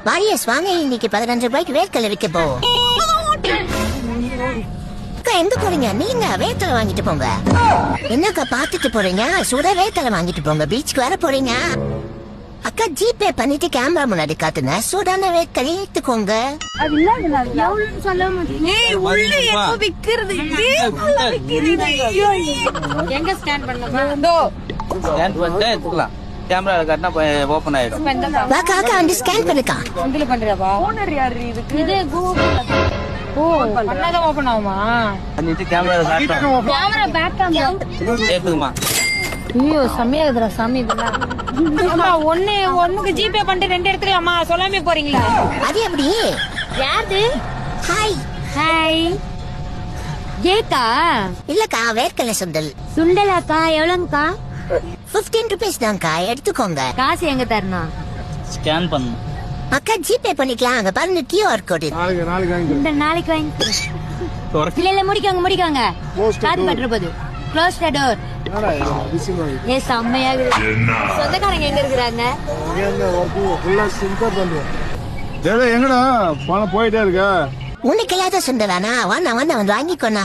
Warriors வாங்க, இன்னைக்கு 15 ரூபாய்க்கு வேர்க்கடலை விற்க போ. அக்கா எங்க போறீங்க? நீங்க வேர்க்கடலை வாங்கிட்டு போங்க. என்னக்கா பாத்துட்டு போறீங்க? சுட வேர்க்கடலை வாங்கிட்டு போங்க. பீச்சுக்கு வர போறீங்க. அக்கா ஜிபே பண்ணிட்டு கேமரா முன்னாடி காட்டுங்க. சூடான வேர்க்கடலை எடுத்துக்கோங்க. அது இல்ல எவ்வளவுன்னு சொல்ல மாட்டீங்க. உள்ள எப்ப விக்கிறது? எங்க ஸ்கேன் பண்ணலாம்? ஸ்கேன் பண்ணிட்டு எடுத்துக்கலாம். கேமரா காட்டினா ஓபன் ஆயிடும். வாக்கா அக்கா வந்து ஸ்கேன் பண்ணுக்கா. இதுல பண்றியாப்பா? ஓனர் யாரு இதுக்கு? இது கூகுள். ஓ பண்ணாதான் ஓபன் ஆகுமா? பண்ணிட்டு கேமரா காட்டணும். கேமரா பேக் கேமரா ஏத்துக்குமா? ஐயோ செம்மையா இருக்குடா சாமி இதெல்லாம். அம்மா ஒண்ணுக்கு ஜிபே பண்ணிட்டு 2 எடுத்துக்கலாமா? சொல்லாமே போறீங்களா? அது எப்படி? யாரு? ஹாய். ஹாய். ஏக்கா இல்லக்கா வேர்க்கடலை சுண்டல். சுண்டலாக்கா எவ்வளவுக்கா? 15 ரூபீஸ் தான்க்கா, எடுத்துக்கோங்க. காசு எங்க தரணும்? ஸ்கேன் பண்ணு. அக்கா ஜிபே பண்ணிக்கலாம். அங்க பாருங்க QR கோடு. இந்த நாளைக்கு வாங்கி இல்ல முடிக்காங்க ஸ்டார்ட் பண்ற போது க்ளோஸ் தி டோர். ஏ செம்மையா இருக்கு. சொந்தக்காரங்க எங்க இருக்கிறாங்க? எங்கடா பணம் போயிட்டே இருக்க? உனக்கு இல்லாத சுண்டலானா? வாண்ணா வந்து வாங்கிக்கோண்ணா.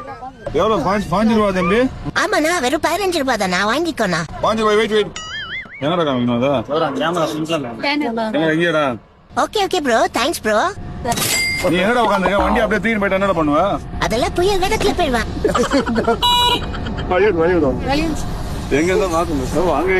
எவ்வளவு? 5 ரூபா தம்பி. ஆமாண்ணா, வெறும் 15 ரூபாய் தானா, வாங்கிக்கோண்ணா. 5 ரூபாய். வெயிட் என்னடா காமிக்கணும் அதா? கேமரா சிம்பிளா. எங்கடா? Okay bro, thanks bro. நீ என்னடா உட்காந்துருக்க? வண்டி அப்படியே தூக்கிட்டு போயிட்டு என்னடா பண்ணுவ? அதெல்லாம் புயல் வேடத்துல போயிடுவான். எங்க இருந்தா மாத்தணும் வாங்க.